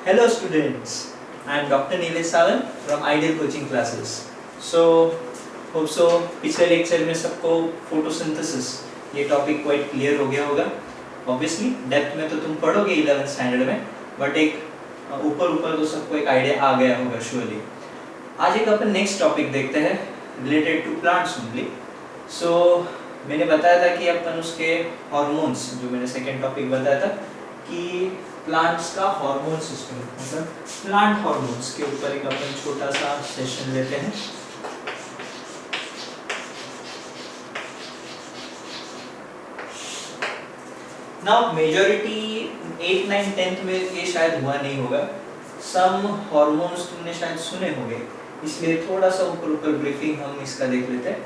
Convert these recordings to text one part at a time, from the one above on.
Hello students, I am Dr. Nilesh Sawan from Ideal Coaching Classes. So, hope so पिछले lecture में सबको photosynthesis ये topic quite clear हो गया होगा. ऑब्वियसली डेप्थ में तो तुम पढ़ोगे 11th स्टैंडर्ड में, बट एक ऊपर तो सबको एक आइडिया आ गया होगा श्योरली. आज एक अपन नेक्स्ट टॉपिक देखते हैं रिलेटेड टू प्लांट्स ओनली. सो मैंने बताया था कि अपन उसके हार्मोन्स, जो मैंने सेकेंड टॉपिक बताया था कि प्लांट्स का हार्मोन सिस्टम, मतलब प्लांट हार्मोन्स के ऊपर एक अपन छोटा सा सेशन लेते हैं. नाउ मेजॉरिटी 8, 9, 10th में ये शायद हुआ नहीं होगा. सम हार्मोन्स तुमने शायद सुने होंगे, इसलिए थोड़ा सा ऊपर ब्रीफिंग हम इसका देख लेते हैं.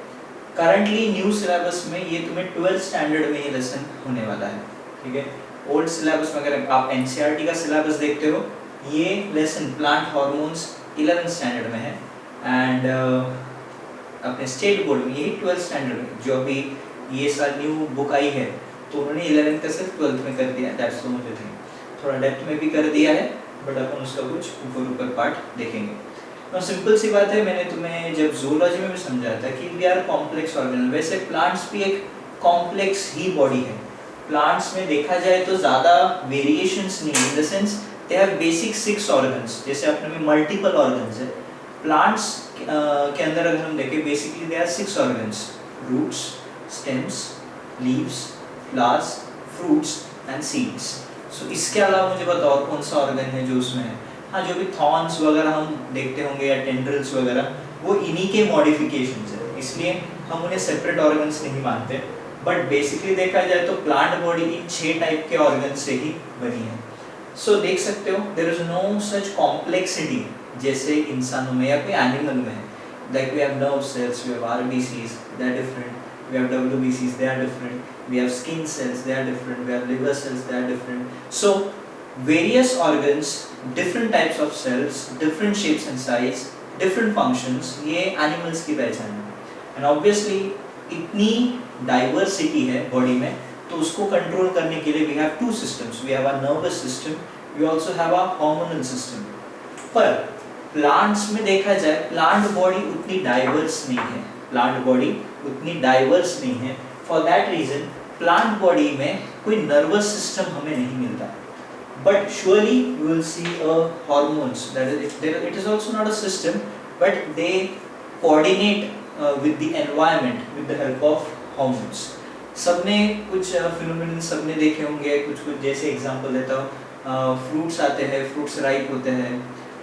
करंटली न्यू सिलेबस में ये तुम्हें 12th स्टैंडर्ड में ये लेसन होने वाला है. ठीक है, ओल्ड सिलेबस में अगर आप एनसीईआरटी का सिलेबस देखते हो, ये lesson plant hormones 11th standard में है. एंड अपने स्टेट बोर्ड में यही 12th स्टैंडर्ड में, जो अभी ये साल न्यू बुक आई है, तो उन्होंने 11th का सिर्फ 12th में कर दिया है. That's the only thing. थोड़ा डेप्थ में भी कर दिया है, बट अपन उसका कुछ ऊपर पार्ट देखेंगे. तो सिंपल सी बात है, मैंने तुम्हें जब जूलॉजी में भी समझाया था कि वी आर कॉम्प्लेक्स ऑर्गेनिज्म. वैसे प्लांट्स भी एक कॉम्प्लेक्स ही बॉडी है. प्लांट्स में देखा जाए तो ज़्यादा वेरिएशंस नहीं, in the sense they have basic 6 organs. जैसे अपने में मल्टीपल ऑर्गन्स है, प्लांट्स के अंदर अगर हम देखें basically they are 6 organs: roots, stems, leaves, flowers, fruits and seeds. So इसके अलावा मुझे बताओ और कौन सा ऑर्गन है जो उसमें है. हाँ, जो भी थॉर्न्स वगैरह हम देखते होंगे या टेंड्रिल्स वगैरह, वो इन्हीं के मॉडिफिकेशंस है, इसलिए हम उन्हें सेपरेट ऑर्गन्स नहीं मानते. बट बेसिकली देखा जाए तो प्लांट बॉडी इन 6 टाइप के ऑर्गन से ही बनी है. सो देख सकते हो there is no such complexity जैसे इंसानों में या कोई एनिमल में है. Like we have nerve cells, we have RBCs, they are different. We have WBCs, they are different. We have skin cells, they are different. We have liver cells, they are different. So, various organs, different types of cells, different shapes and size, different functions. ये animals की पहचान है. And obviously, इतनी diversity है body में, तो उसको control करने के लिए we have 2 systems. We have a nervous system. We also have a hormonal system. पर plants में देखा जाए, plant body उतनी diverse नहीं है. प्लांट बॉडी उतनी डाइवर्स नहीं है. For that reason plant body में कोई नर्वस सिस्टम हमें नहीं मिलता. But surely you will see a hormones that is it is also not a system, but they coordinate with the environment with the help of hormones. सबने कुछ phenomenon सबने देखे होंगे. कुछ जैसे एग्जांपल देता हूँ, फ्रूट्स आते हैं, फ्रूट्स राइप होते हैं.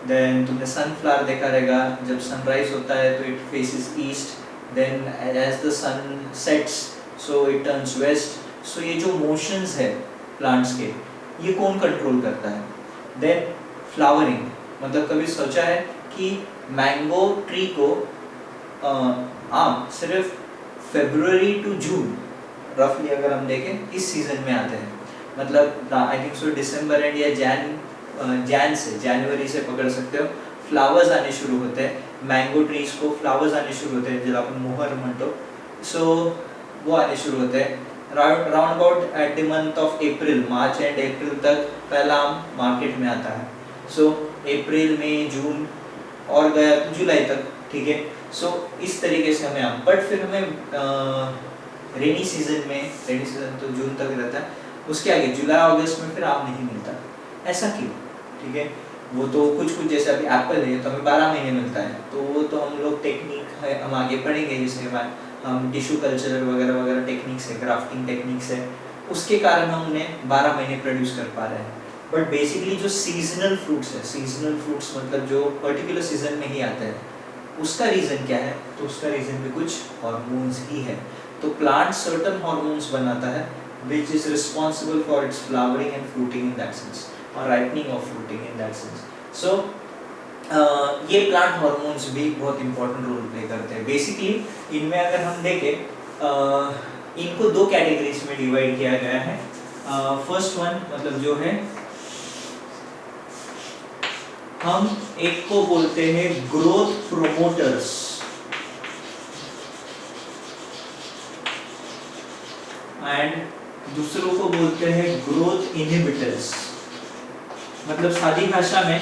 देन तुमने सनफ्लावर देखा रहेगा, जब सनराइज होता है तो it faces east. Then as the sun sets, so it turns west. So ये जो motions है plants के, ये कौन कंट्रोल करता है? Then flowering, मतलब कभी सोचा है कि मैंगो ट्री को आम सिर्फ फरवरी टू जून रफली अगर हम देखें इस सीजन में आते हैं. मतलब I think so December and या जनवरी से पकड़ सकते हो, फ्लावर्स आने शुरू होते हैं. मैंगो ट्रीज को फ्लावर्स आने शुरू होते हैं, जब अपन मोहर मंटो, सो वो आने शुरू होते हैं round about at the month of April. March and April तक पहला आम मार्केट में आता है. सो अप्रैल, मई, जून और गया तो जुलाई तक. ठीक है, सो इस तरीके से हमें आम. बट फिर हमें रेनी सीजन में, रेनी सीजन तो जून तक रहता है, उसके आगे जुलाई अगस्त में फिर आम नहीं मिलता. ऐसा क्यों? ठीक है, वो तो कुछ जैसे अभी एप्पल है तो हमें 12 महीने मिलता है. तो वो तो हम लोग टेक्निक है, हम आगे पढ़ेंगे, जैसे हम टिश्यू कल्चर वगैरह टेक्निक्स है, ग्राफ्टिंग टेक्निक्स है, उसके कारण हम उन्हें 12 महीने प्रोड्यूस कर पा रहे हैं. बट बेसिकली जो सीजनल फ्रूट्स है, सीजनल फ्रूट्स मतलब जो पर्टिकुलर सीजन में ही आते हैं, उसका रीज़न क्या है? तो उसका रीज़न भी कुछ हार्मोन्स ही है. तो प्लांट सर्टन हार्मोन्स बनाता है which is responsible for its flowering and fruiting in that sense, और ripening of fruiting in that sense. So ये प्लांट हार्मोन्स भी बहुत इंपॉर्टेंट रोल प्ले करते हैं. बेसिकली इनमें अगर हम देखें, इनको 2 कैटेगरीज में डिवाइड किया गया है. फर्स्ट वन मतलब जो है, हम एक को बोलते हैं ग्रोथ प्रोमोटर्स एंड दूसरों को बोलते हैं ग्रोथ इनहिबिटर्स. मतलब सादी भाषा में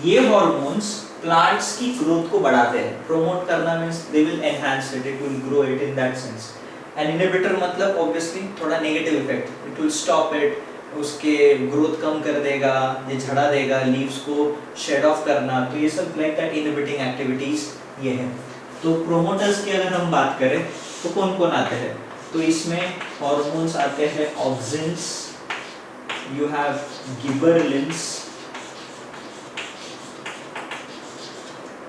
ये हॉर्मोन्स प्लांट्स की ग्रोथ को बढ़ाते हैं। प्रोमोट करना means they will enhance it, it will grow it in that sense. And inhibitor मतलब ऑब्वियसली थोड़ा negative effect, it will stop it, उसके ग्रोथ कम कर देगा, ये झड़ा देगा, लीव्स को शेड ऑफ करना, तो ये सब लाइक दैट इनहिबिटिंग एक्टिविटीज ये है। तो प्रोमोटर्स की अगर हम बात करें तो कौन कौन आते हैं, तो इसमें हॉर्मोन्स आते हैं auxins, you have gibberellins,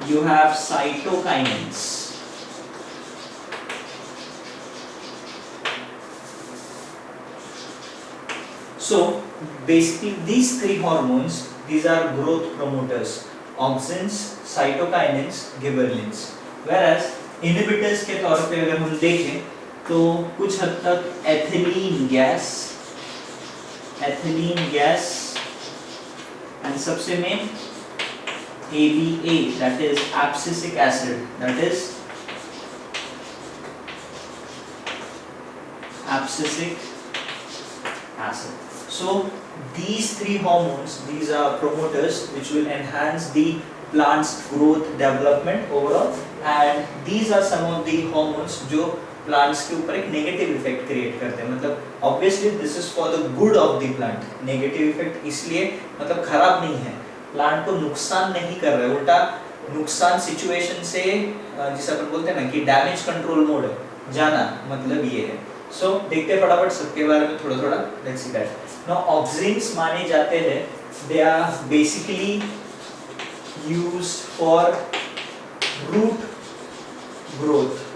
you have cytokinins. So basically these three hormones, these are growth promoters: auxins, cytokinins, gibberellins. Whereas inhibitors के तौर पे अगर हम देखें तो कुछ हद तक एथिलीन गैस एंड सबसे main ABA, that is abscisic acid, that is abscisic acid. So these three hormones, these are promoters which will enhance the plant's growth, development overall, and these are some of the hormones जो plants के ऊपर एक negative effect create करते हैं। मतलब obviously this is for the good of the plant, negative effect इसलिए मतलब खराब नहीं है, प्लांट को नुकसान नहीं कर रहा है, उल्टा नुकसान सिचुएशन से जिसे अपन बोलते हैं ना कि डैमेज कंट्रोल मोड जाना, मतलब ये है। सो देखते हैं फटाफट सबके बारे में थोड़ा थोड़ा, let's see that. Now auxins माने जाते हैं, they are basically used for root growth,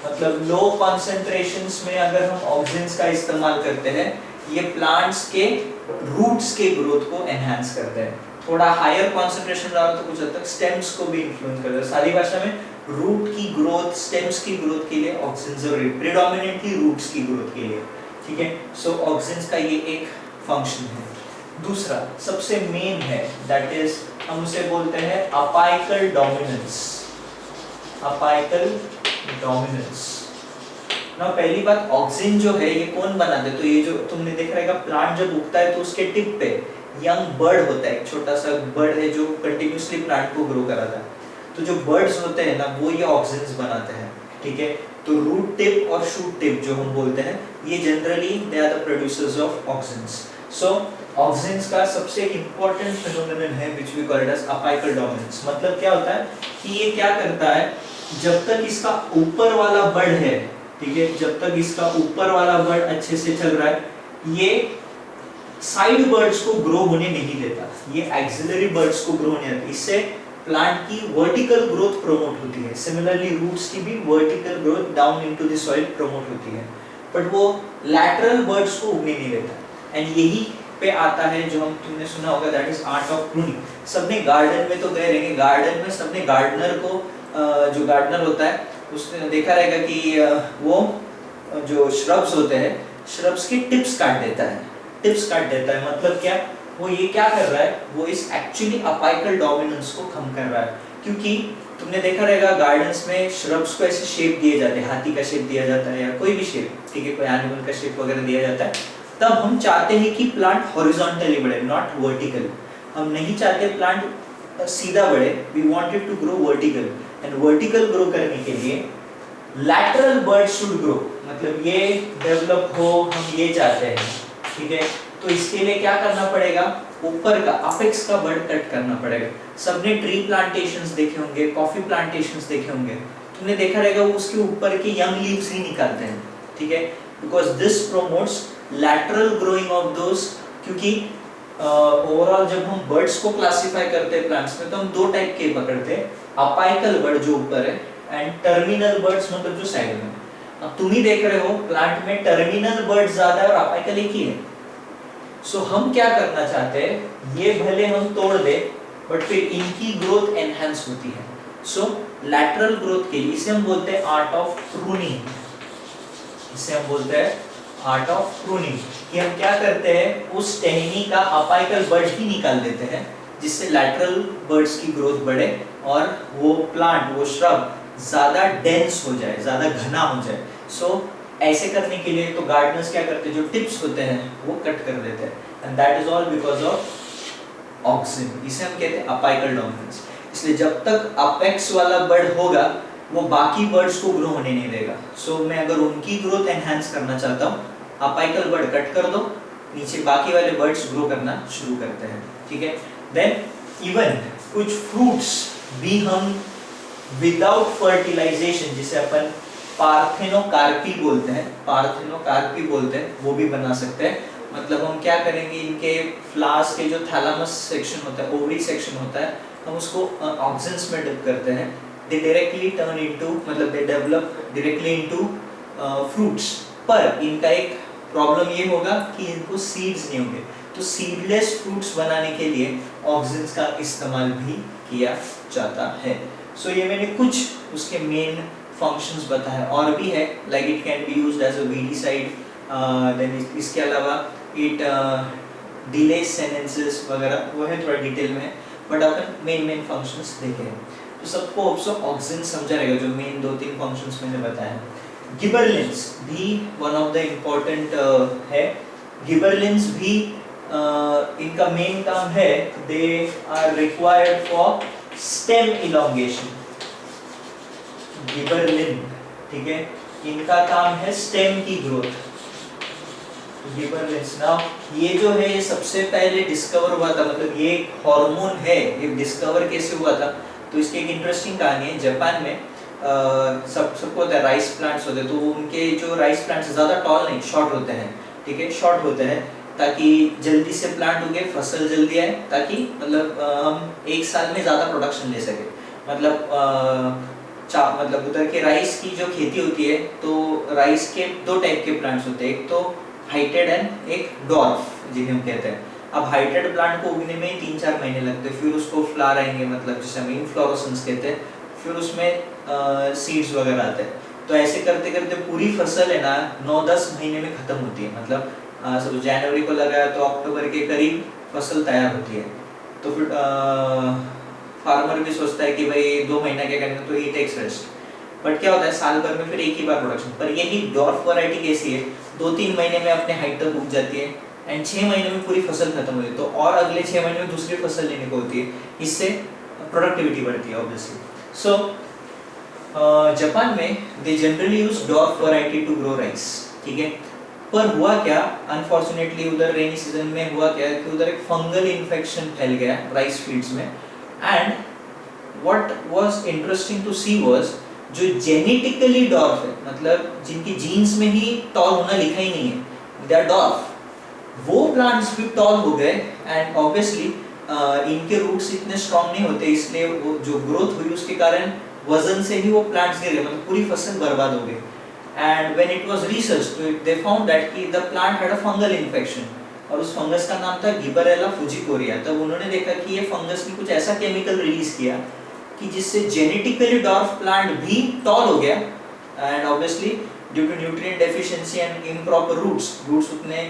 मतलब लो कॉन्सेंट्रेशंस में अगर हम ऑक्सिन्स का इस्तेमाल करते हैं, ये प्लांट्स के रूट्स के ग्रोथ को एनहांस करते हैं। थोड़ा हायर कॉन्सेंट्रेशन डालो तो कुछ हद तक स्टेम्स को भी इन्फ्लुएंस करते हैं। सादी भाषा में रूट की ग्रोथ, स्टेम्स की ग्रोथ के लिए ऑक्सिन जरूरी, प्रेडोमिनेंटली रूट्स की ग्रोथ के लिए, ठीक है। सो ऑक्सिन्स का ये एक फंक्शन है। दूसरा सबसे मेन है, दैट इज हम उसे बोलते हैं अपाइकल डोमिनेंस। Apical dominance. ना पहली बात, ऑक्सिन जो है ये कौन बनाते हैं, तो ये जो तुमने देखा रहेगा प्लांट जब उगता है तो उसके टिप पे यंग बर्ड होता है, एक छोटा सा बर्ड है जो कंटिन्यूअसली प्लांट को ग्रो कराता है। तो जो बर्ड्स होते हैं ना वो ये ऑक्सिन्स बनाते हैं, ठीक है। तो रूट टिप और शूट टिप जो हम बोलते हैं, ये generally they are the producers of auxins. So auxins का सबसे इंपॉर्टेंट फिनोमेनन है which we call it as apical dominance. मतलब क्या होता है कि ये क्या करता है, जब तक इसका ऊपर वाला बर्ड है, ठीक है, जब तक इसका ऊपर वाला बर्ड अच्छे से चल रहा है, ये साइड बर्ड्स को ग्रो होने नहीं देता, ये एक्सिलरी बर्ड्स को ग्रो होने देता। इससे प्लांट की वर्टिकल ग्रोथ प्रमोट होती है। सिमिलरली रूट्स की भी vertical growth down into the soil promote होती है, बट वो लैटरल बर्ड्स को उगने नहीं देता। एंड यही पे आता है जो हम तुमने सुना होगा, that is art of pruning. सबने गार्डन में तो गए रहेंगे, गार्डन में सबने गार्डनर को, जो गार्डनर होता है उसने देखा रहेगा कि वो जो श्रब्स होते हैं, श्रब्स की टिप्स काट देता है, टिप्स काट देता है। मतलब क्या, वो ये क्या कर रहा है, वो इस एक्चुअली अपाइकल डोमिनेंस को कम कर रहा है। क्योंकि तुमने देखा रहेगा गार्डन्स में श्रब्स को ऐसे शेप दिए जाते हैं, हाथी का शेप दिया जाता है या कोई भी शेप, ठीक है, कोई एनिमल का शेप वगैरह दिया जाता है। तब हम चाहते हैं कि प्लांट हॉरिजॉन्टली बढ़े, नॉट वर्टिकल। हम नहीं चाहते प्लांट सीधा बढ़े, we want it to grow vertical. And vertical grow करने के लिए लैटरल बर्ड शुड ग्रो, मतलब ये डेवलप हो, हम ये चाहते हैं, ठीक है। तो इसके लिए क्या करना पड़ेगा, ऊपर का अपेक्स का बर्ड कट करना पड़ेगा। सबने ट्री प्लांटेशंस देखे होंगे, कॉफी प्लांटेशंस देखे होंगे, तुमने देखा रहेगा वो उसके ऊपर के यंग लीव्स ही निकालते हैं, ठीक है, because this promotes lateral growing of those. क्योंकि ओवरऑल जब हम बर्ड्स को क्लासिफाई करते हैं प्लांट्स में, तो हम दो टाइप के पकड़ते हैं, अपाइकल बर्ड जो ऊपर है एंड टर्मिनल बर्ड्स मतलब जो साइड में। अब तुम ही देख रहे हो प्लांट में टर्मिनल बर्ड ज्यादा है और अपाइकल एक ही है। सो हम क्या करना चाहते हैं, ये भले हम तोड़ दे बट फिर इनकी ग्रोथ एनहांस होती है। सो लैटरल ग्रोथ के लिए इसे हम बोलते हैं आर्ट ऑफ प्रूनिंग, इसे हम बोलते हैं आर्ट ऑफ प्रूनिंग। कि हम क्या करते हैं, उस टहनी का अपाइकल बर्ड ही निकाल देते हैं जिससे लैटरल बर्ड्स की ग्रोथ बढ़े और वो प्लांट, वो श्रब ज्यादा डेंस हो जाए, ज्यादा घना हो जाए। सो ऐसे करने के लिए तो गार्डनर्स क्या करते हैं, जो टिप्स होते हैं वो कट कर देते हैं, and that is all because of auxin. इसे हम कहते हैं अपाइकल डोमिनेंस। इसलिए जब तक अपेक्स वाला बर्ड होगा वो बाकी बर्ड्स को ग्रो होने नहीं देगा। सो मैं अगर उनकी ग्रोथ एनहांस करना चाहता हूँ, अपाइकल बर्ड कट कर दो, नीचे बाकी वाले बर्ड्स ग्रो करना शुरू करते हैं, ठीक है। देन इवन कुछ फ्रूट्स भी हम विदाउट फर्टिलाइजेशन, जिसे अपन पार्थेनोकार्पी बोलते हैं, पार्थेनोकार्पी बोलते हैं, वो भी बना सकते हैं। मतलब हम क्या करेंगे, इनके फ्लावर्स के जो थैलामस सेक्शन होता है, ओवरी सेक्शन होता है, हम उसको ऑक्सिन्स में डिप करते हैं। दे डायरेक्टली टर्न इनटू, मतलब they develop directly into fruits. पर इनका एक प्रॉब्लम ये होगा कि इनको सीड्स नहीं होंगे, तो सीडलेस फ्रूट्स बनाने के लिए ऑक्सिन्स का इस्तेमाल भी किया जाता है। सो ये मैंने कुछ उसके मेन फंक्शंस बताए, और भी है, like it can be used as a weedicide, then इसके अलावा इट डिले सेनेंसेस वगैरह, वो है थोड़ा डिटेल में, बट अपन मेन फंक्शंस देखे हैं। तो सबको ऑब्सो ऑक्सिन समझा रहेगा, जो मेन 2-3 फंक्शंस मैंने बताए। गिबरलिंस भी वन ऑफ द इम्पोर्टेंट है। गिबरलिंस भी इनका मेन काम है, they are required for stem elongation. Gibberellin, ठीक है, इनका काम है स्टेम की ग्रोथ। गिबरलिंस नाउ ये जो है, ये सबसे पहले डिस्कवर हुआ था, मतलब ये हार्मोन है, ये डिस्कवर कैसे हुआ था, तो इसकी एक इंटरेस्टिंग कहानी है। जापान में सबको होता है, राइस प्लांट्स होते हैं, तो उनके जो राइस प्लांट्स ज़्यादा टॉल नहीं, शॉर्ट होते हैं, ठीक है, शॉर्ट होते हैं, ताकि जल्दी से प्लांट उगे, फसल जल्दी आए, ताकि मतलब हम एक साल में ज़्यादा प्रोडक्शन ले सके। मतलब उधर के राइस की जो खेती होती है, तो राइस के 2 टाइप के प्लांट्स होते हैं, एक तो हाइटेड एंड एक डॉर्फ, जिन्हें हम कहते हैं। अब हाइटेड प्लांट को उगने में 3-4 महीने लगते हैं, फिर उसको फ्लावर आएंगे, मतलब जिसे हम इनफ्लोरेसेंस कहते हैं, फिर उसमें सीड्स वगैरह आते हैं। तो ऐसे करते करते पूरी फसल है ना 9-10 महीने में खत्म होती है। मतलब जनवरी को लगाया तो अक्टूबर के करीब फसल तैयार होती है। तो फिर फार्मर भी सोचता है कि भाई 2 महीना क्या करेंगे, तो ही टेक्स रेस्ट। बट क्या होता है, साल भर में फिर एक ही बार प्रोडक्शन। पर यही डॉर्फ वैरायटी कैसी है, 2-3 महीने में अपने हाइट तक उग जाती है, एंड 6 महीने में पूरी फसल खत्म होती है, तो और अगले 6 महीने में दूसरी फसल लेने को होती है, इससे प्रोडक्टिविटी बढ़ती है ऑब्वियसली। सो जापान में they generally use dwarf variety to grow rice, ठीक है। पर हुआ क्या, अनफॉर्चुनेटली उधर रेनी सीजन में हुआ क्या कि उधर एक फंगल इन्फेक्शन फैल गया राइस फील्ड्स में, and what was interesting to see was, जो जेनेटिकली डॉर्फ है, मतलब जिनकी जीन्स में ही टॉल होना लिखा ही नहीं है, दे आर डॉर्फ, वो प्लांट्स भी टॉल हो गए, एंड ऑब्वियसली इनके रूट्स इतने स्ट्रांग नहीं होते, इसलिए वो जो ग्रोथ हुई उसके कारण वजन से ही वो प्लांट्स गिर गए, मतलब पूरी फसल बर्बाद हो गई। And when it was researched, they found that कि the plant had a fungal infection, और उस फंगस का नाम था गिबरेला फुजिकोरिया। तब उन्होंने देखा कि ये फंगस ने कुछ ऐसा केमिकल रिलीज किया कि जिससे जेनेटिकली डॉर्फ प्लांट भी टॉल हो गया, and obviously due to nutrient deficiency and improper roots उतने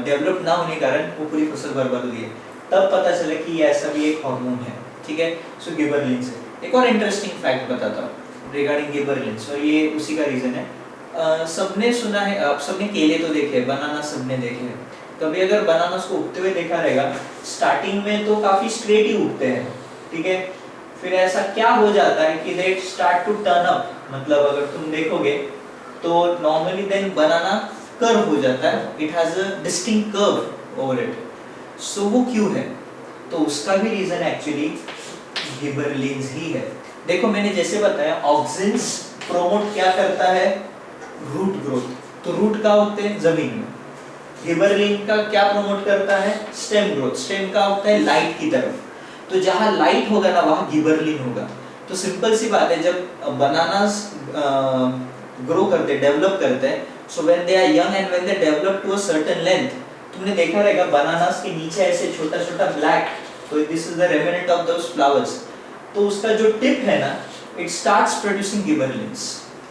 डेवलप ना होने के कारण वो पूरी फसल बर्बाद हुई है। तब पता चला कि ये ऐसा भी एक हार्मोन है, ठीक है। सो गिबरलिन से एक और इंटरेस्टिंग फैक्ट बताता हूँ रिगार्डिंग गिबरलिन्स, और ये उसी का रीजन है। सबने सुना है, आप सबने केले तो देखे, बनाना सबने देखे हैं। कभी अगर बनाना को उगते हुए देखा रहेगा, स्टार्टिंग में तो काफी स्ट्रेट ही उगते हैं, ठीक है। फिर ऐसा क्या हो जाता है कि they start to turn up, मतलब अगर तुम देखोगे तो नॉर्मली देन बनाना कर्व हो जाता है, it has a distinct curve over it. So वो क्यों है, तो उसका भी रीजन एक्चुअली गिबरलिन्स ही है। देखो मैंने जैसे बताया, ऑक्सिन्स प्रोमोट क्या करता है, रूट ग्रोथ, तो रूट का होते हैं जमीन में। गिबरलिन का क्या प्रमोट करता है, स्टेम ग्रोथ, स्टेम का होता है लाइट की तरफ, तो जहां लाइट होगा ना वहां गिबरलिन होगा। तो सिंपल सी बात है, जब बनानास ग्रो करते, डेवलप करते हैं, so when they are young and when they develop to a certain length, तुमने देखा रहेगा बनानास के नीचे ऐसे छोटा छोटा ब्लैक, तो this is the remnant of those flowers, तो उसका जो टिप है ना, it starts producing gibberellins,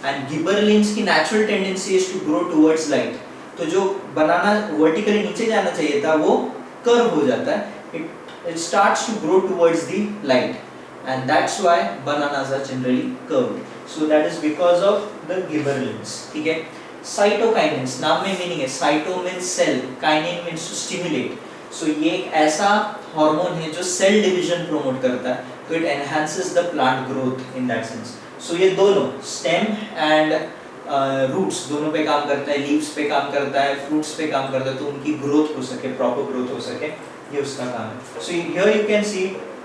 and gibberellins की natural tendency is to grow towards light. तो जो बनाना वर्टिकली नीचे जाना चाहिए था वो कर्व हो जाता है, it starts to grow towards the light. and that's why bananas are generally curved. So that is because of the gibberellins. ठीक है. Cytokinins, नाम में मीनिंग है, cyto means cell, kinin means to stimulate. So ये एक ऐसा hormone है जो सेल डिवीजन प्रोमोट करता है, तो it enhances the plant growth in that sense. So ये दोनों स्टेम एंड रूट्स दोनों पे काम करता है, लीव्स पे काम करता है, फ्रूट्स पे काम करता है, तो उनकी ग्रोथ हो सके, प्रॉपर ग्रोथ हो सके, ये उसका काम है. So here you can see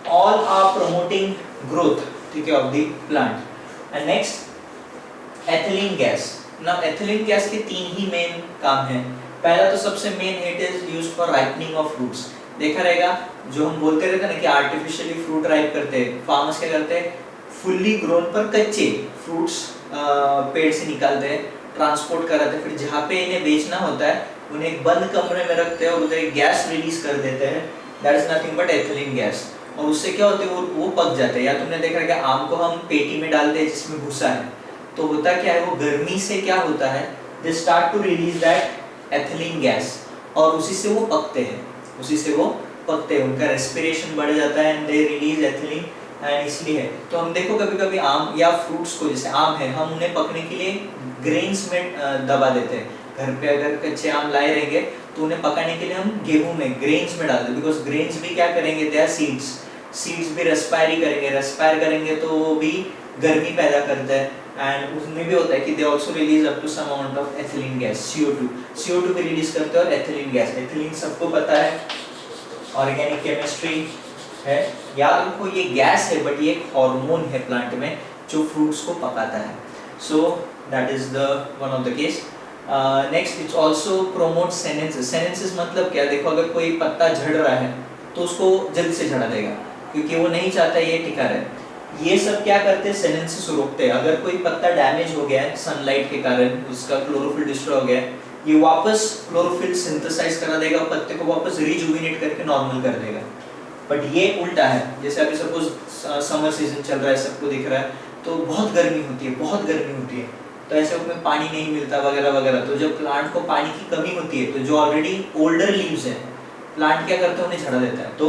all are promoting growth, ठीक है, of the plant. And next ethylene gas. Now ethylene gas के तीन ही मेन काम हैं. पहला तो सबसे main, it is used for ripening of fruits. देखा रहेगा जो हम बोलते रहते हैं ना कि आर्टिफिशियली फ्रूट राइप करते हैं, फार्मर्स क्या करते हैं, फुल्ली ग्रोन पर कच्चे फ्रूट्स पेड़ से निकालते हैं, ट्रांसपोर्ट कराते हैं, फिर जहाँ पे इन्हें बेचना होता है उन्हें एक बंद कमरे में रखते हैं और उधर एक गैस रिलीज कर देते हैं. That is nothing but ethylene gas. और उससे क्या होता है, वो पक जाते हैं. या तुमने देखा है कि आम को हम पेटी में डालते हैं जिसमें भूसा है, तो होता क्या है, वो गर्मी से क्या होता है, they start to release that ethylene gas, और उसी से वो पकते हैं, उनका रेस्पिरेशन बढ़ जाता है and they release ethylene. And इसलिए तो हम देखो कभी कभी आम या फ्रूट्स को, जैसे आम है, हम उन्हें पकने के लिए ग्रेन्स में दबा देते हैं. घर पे अगर कच्चे आम लाए रहेंगे तो उन्हें पकाने के लिए हम गेहूं में ग्रेन्स में डालते हैं, बिकॉज ग्रेन्स भी क्या करेंगे, दे आर सीड्स भी रेस्पायर करेंगे तो वो भी गर्मी पैदा करता है. एंड उसमें भी होता है कि they also release up to some amount of ethylene gas, CO2 भी रिलीज करते हैं. और एथिलीन गैस, एथिलीन सबको पता है, ऑर्गेनिक केमिस्ट्री है, याद रखो ये गैस है बट ये एक हार्मोन है प्लांट में जो फ्रूट्स को पकाता है. So that is the one of the case. Next it's also promote senescence. Senescence मतलब क्या, देखो अगर कोई पत्ता झड़ रहा है तो उसको जल्दी से झड़ा देगा, क्योंकि वो नहीं चाहता ये टिका रहे. ये सब क्या करते हैं, सेनेंसिस रोकते हैं. अगर कोई पत्ता डैमेज हो गया है सनलाइट के कारण, उसका क्लोरोफिल डिस्ट्रॉय हो गया है, ये वापस क्लोरोफिल सिंथेसाइज करा देगा, पत्ते को वापस रिजुविनेट करके नॉर्मल कर देगा. बट ये उल्टा है. जैसे अभी सपोज समर सीजन चल रहा है, सबको दिख रहा है, तो बहुत गर्मी होती है, तो ऐसे उसमें पानी नहीं मिलता वगैरह वगैरह. तो जब प्लांट को पानी की कमी होती है, तो जो ऑलरेडी ओल्डर लीव्स हैं, प्लांट क्या करते हैं, उन्हें झड़ा देता है. तो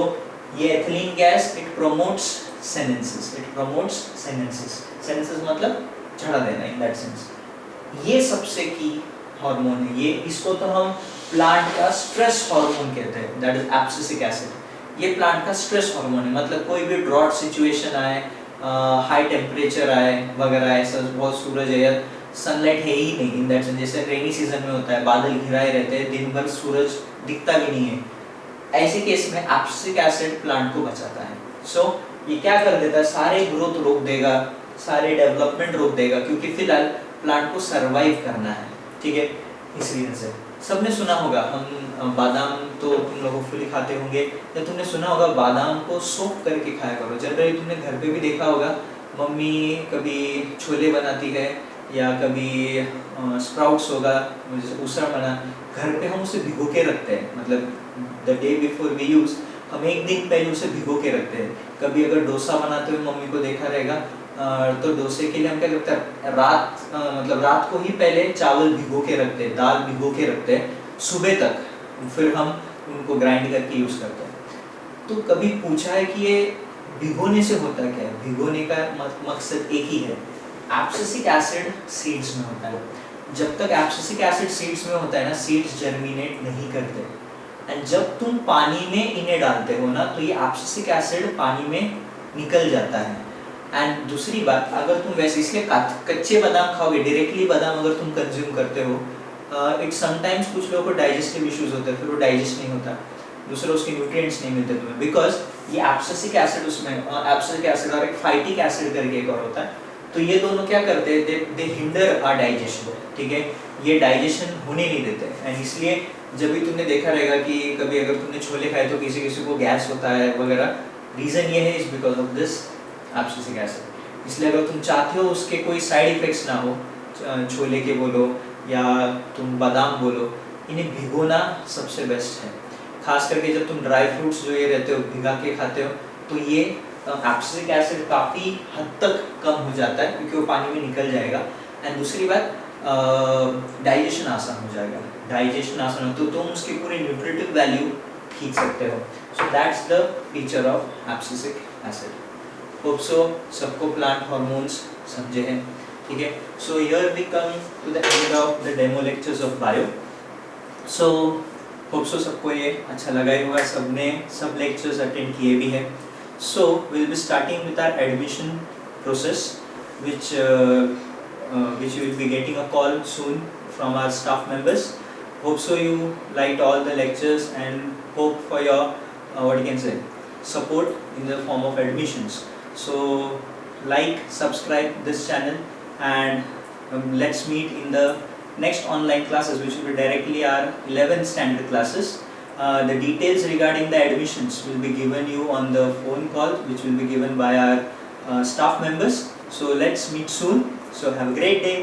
ये ethylene gas, it promotes सेनेंसिस. Senescence मतलब झड़ा देना इन दैट सेंस. ये सबसे की हार्मोन है. ये इसको तो हम प्लांट का स्ट्रेस हार्मोन कहते हैं, दैट इज एब्सिसिक एसिड. ये प्लांट का स्ट्रेस हार्मोन है. मतलब कोई भी ड्रॉट सिचुएशन आए, हाई टेम्परेचर आए वगैरह, ऐसा बहुत सूरज है या सनलाइट है ही नहीं इन दैट सेंस, जैसे रेनी सीजन में होता है, बादल घिराए रहते हैं, दिन भर सूरज दिखता भी नहीं है, ऐसे केस में एब्सिसिक एसिड प्लांट को बचाता है. सो ये क्या कर देता है, सारे ग्रोथ रोक देगा, सारे डेवलपमेंट रोक देगा, क्योंकि फिलहाल प्लांट को सरवाइव करना है. ठीक है, इस रीजन से. सबने सुना होगा, हम बादाम तो तुम लोग होपफुली खाते होंगे, या तुमने सुना होगा बादाम को सोक करके खाया करो. जनरली तुमने घर पे भी देखा होगा, मम्मी कभी छोले बनाती है या कभी स्प्राउट्स होगा, जैसे उसरा बना, घर पे हम उसे भिगो के रखते हैं. मतलब the day before we use, हम एक दिन पहले उसे भिगो के रखते हैं. कभी अगर डोसा बनाते हुए मम्मी को देखा रहेगा, तो डोसे के लिए हम क्या करते हैं, रात को ही पहले चावल भिगो के रखते हैं, दाल भिगो के रखते हैं सुबह तक, फिर हम उनको ग्राइंड करके यूज करते हैं. तो कभी पूछा है कि ये भिगोने से होता क्या है? भिगोने का मकसद एक ही है, एब्सिसिक एसिड सीड्स में होता है. जब तक एब्सिसिक एसिड सीड्स में होता है ना, सीड्स जर्मिनेट नहीं करते. एंड जब तुम पानी में इन्हें डालते हो ना, तो ये एब्सिसिक एसिड पानी में निकल जाता है. एंड दूसरी बात, अगर तुम वैसे इसलिए कच्चे बादाम खाओगे, डायरेक्टली बादाम अगर तुम कंज्यूम करते हो, इट समटाइम्स कुछ लोगों को डाइजेस्टिव इश्यूज होते हैं, फिर वो डाइजेस्ट नहीं होता, दूसरे उसके न्यूट्रिएंट्स नहीं मिलते तुम्हें, बिकॉज ये एब्सिसिक एसिड उसमें, एब्सिसिक एसिड और एक फाइटिक एसिड करके एक और होता है. तो ये दोनों क्या करते हैं, दे हिंडर आवर डाइजेशन. ठीक है, ये डाइजेशन होने नहीं देते. एंड इसलिए जब भी तुमने देखा रहेगा कि कभी अगर तुमने छोले खाए तो किसी किसी को गैस होता है वगैरह, रीजन ये है, is because of this abscisic acid. इसलिए अगर तुम चाहते हो उसके कोई साइड इफेक्ट्स ना हो, छोले के बोलो या तुम बादाम बोलो, इन्हें भिगोना सबसे बेस्ट है. खास करके जब तुम ड्राई फ्रूट्स जो ये रहते हो भिगा के खाते हो, तो ये एब्सिसिक एसिड काफ़ी हद तक कम हो जाता है, क्योंकि वो पानी में निकल जाएगा. एंड दूसरी बात, डाइजेशन आसान हो जाएगा. डाइजेशन आसान हो तो तुम उसकी पूरी न्यूट्रिटिव वैल्यू खींच सकते हो. So that's the feature of abscisic acid. Hope so सबको प्लांट हॉर्मोन्स समझे हैं, ठीक है। So here we come to the end of the demo lectures of bio. So hope so सबको ये अच्छा लगा ही होगा, सबने सब लेक्चर्स अटेंड किए भी हैं। So will be starting with our admission process which you will be getting a call soon from our staff members. Hope so you liked all the lectures and hope for your what you can say support in the form of admissions. So like, subscribe this channel, and let's meet in the next online classes, which will be directly our 11th standard classes. The details regarding the admissions will be given you on the phone call, which will be given by our staff members. So let's meet soon. So have a great day.